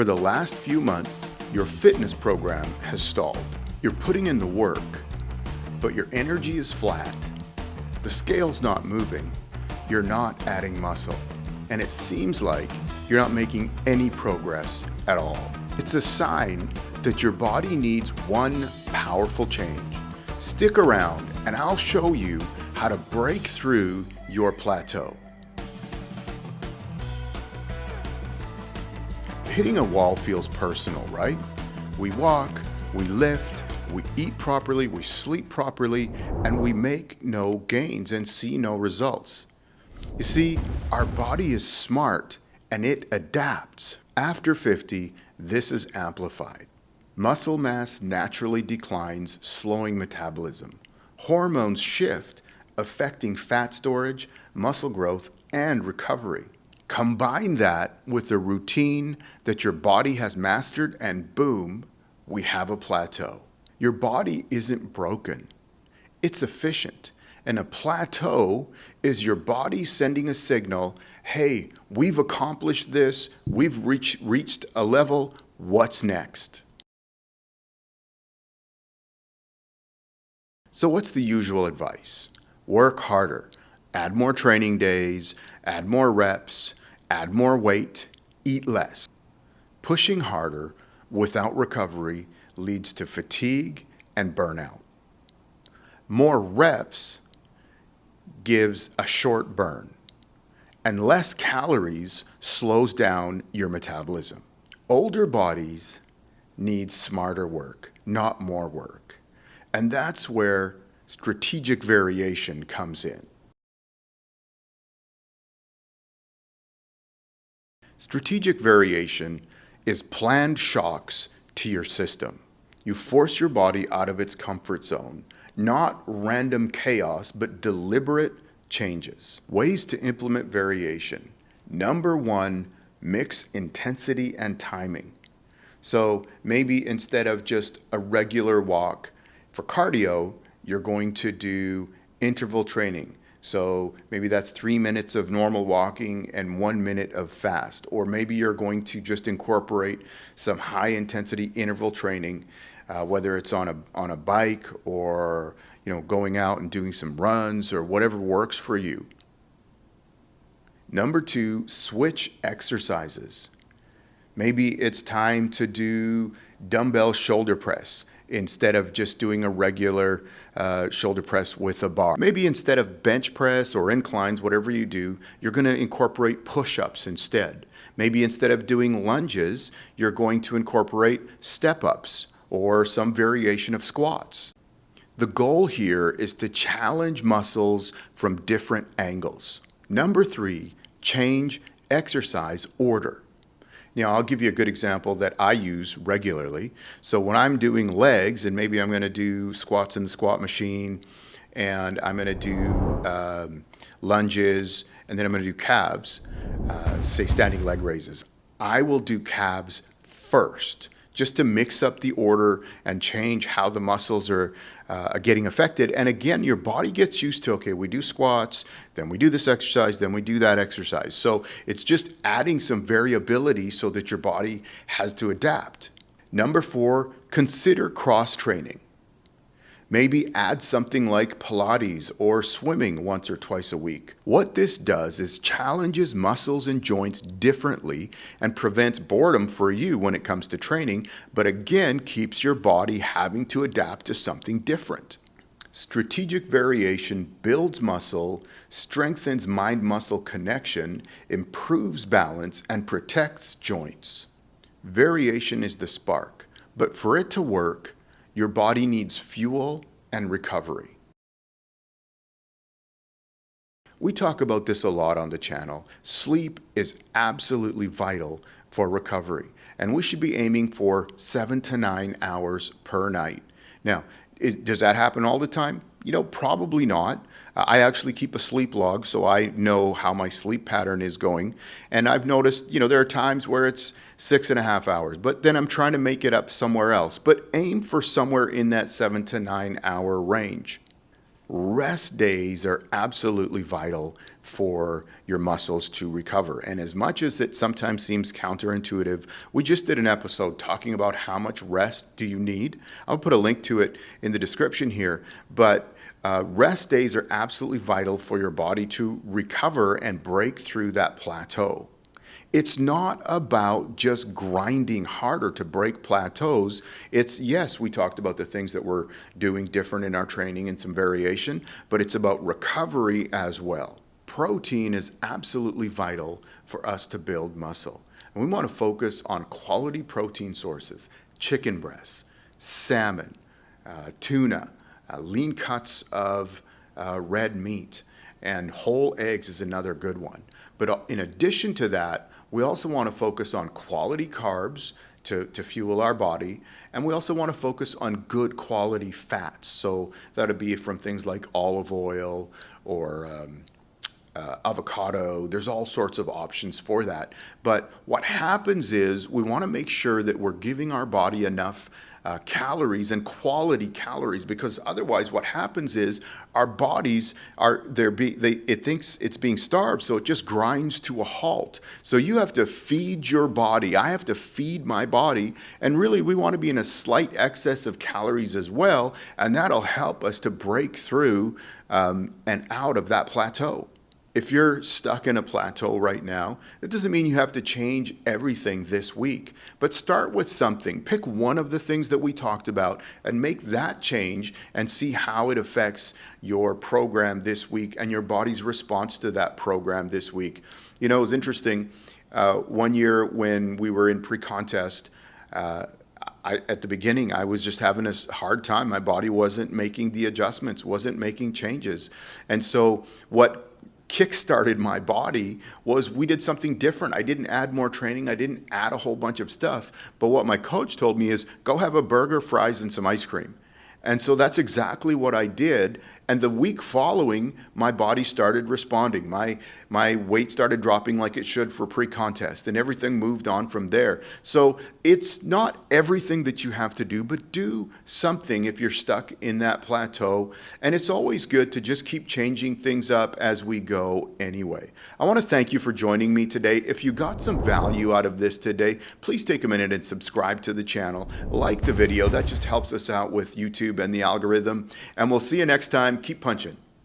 For the last few months, your fitness program has stalled. You're putting in the work, but your energy is flat. The scale's not moving. You're not adding muscle. And it seems like you're not making any progress at all. It's a sign that your body needs one powerful change. Stick around and I'll show you how to break through your plateau. Hitting a wall feels personal, right? We walk, we lift, we eat properly, we sleep properly, and we make no gains and see no results. You see, our body is smart and it adapts. After 50, this is amplified. Muscle mass naturally declines, slowing metabolism. Hormones shift, affecting fat storage, muscle growth, and recovery. Combine that with a routine that your body has mastered and boom, we have a plateau. Your body isn't broken, it's efficient. And a plateau is your body sending a signal, hey, we've accomplished this, we've reached a level, what's next? So what's the usual advice? Work harder, add more training days, add more reps, add more weight, eat less. Pushing harder without recovery leads to fatigue and burnout. More reps gives a short burn, and less calories slows down your metabolism. Older bodies need smarter work, not more work. And that's where strategic variation comes in. Strategic variation is planned shocks to your system. You force your body out of its comfort zone, not random chaos, but deliberate changes. Ways to implement variation. Number one, mix intensity and timing. So maybe instead of just a regular walk for cardio, you're going to do interval training. So maybe that's 3 minutes of normal walking and 1 minute of fast. Or maybe you're going to just incorporate some high intensity interval training, whether it's on a bike or going out and doing some runs or whatever works for you. Number two, switch exercises. Maybe it's time to do dumbbell shoulder press instead of just doing a regular shoulder press with a bar. Maybe instead of bench press or inclines, whatever you do, you're going to incorporate push-ups instead. Maybe instead of doing lunges, you're going to incorporate step-ups or some variation of squats. The goal here is to challenge muscles from different angles. Number three, change exercise order. Now, I'll give you a good example that I use regularly. So when I'm doing legs, and maybe I'm going to do squats in the squat machine, and I'm going to do lunges, and then I'm going to do calves, say standing leg raises. I will do calves first, just to mix up the order and change how the muscles are getting affected. And again, your body gets used to, okay, we do squats, then we do this exercise, then we do that exercise. So it's just adding some variability so that your body has to adapt. Number four, consider cross-training. Maybe add something like Pilates or swimming once or twice a week. What this does is challenges muscles and joints differently and prevents boredom for you when it comes to training, but again, keeps your body having to adapt to something different. Strategic variation builds muscle, strengthens mind-muscle connection, improves balance, and protects joints. Variation is the spark, but for it to work, your body needs fuel and recovery. We talk about this a lot on the channel. Sleep is absolutely vital for recovery, and we should be aiming for 7 to 9 hours per night. Now, does that happen all the time? Probably not. I actually keep a sleep log, so I know how my sleep pattern is going. And I've noticed, there are times where it's 6.5 hours, but then I'm trying to make it up somewhere else. But aim for somewhere in that 7 to 9 hour range. rest days are absolutely vital for your muscles to recover. And as much as it sometimes seems counterintuitive, we just did an episode talking about how much rest do you need. I'll put a link to it in the description here, but rest days are absolutely vital for your body to recover and break through that plateau. It's not about just grinding harder to break plateaus. It's, yes, we talked about the things that we're doing different in our training and some variation, but it's about recovery as well. Protein is absolutely vital for us to build muscle. And we want to focus on quality protein sources: chicken breasts, salmon, tuna, lean cuts of red meat, and whole eggs is another good one. But in addition to that, we also want to focus on quality carbs to fuel our body, and we also want to focus on good quality fats. So that would be from things like olive oil or avocado. There's all sorts of options for that. But what happens is we want to make sure that we're giving our body enough calories and quality calories, because otherwise what happens is our bodies it thinks it's being starved, so it just grinds to a halt. So you have to feed your body. I have to feed my body, and really we want to be in a slight excess of calories as well, and that'll help us to break through and out of that plateau. If you're stuck in a plateau right now, it doesn't mean you have to change everything this week, but start with something. Pick one of the things that we talked about and make that change and see how it affects your program this week and your body's response to that program this week. You know, it was interesting. One year when we were in pre-contest, at the beginning, I was just having a hard time. My body wasn't making the adjustments, wasn't making changes. And so what kickstarted my body was we did something different. I didn't add more training. I didn't add a whole bunch of stuff. But what my coach told me is, go have a burger, fries, and some ice cream. And so that's exactly what I did. And the week following, my body started responding. My weight started dropping like it should for pre-contest, and everything moved on from there. So it's not everything that you have to do, but do something if you're stuck in that plateau. And it's always good to just keep changing things up as we go anyway. I want to thank you for joining me today. If you got some value out of this today, please take a minute and subscribe to the channel. Like the video. That just helps us out with YouTube and the algorithm. And we'll see you next time. Keep punching.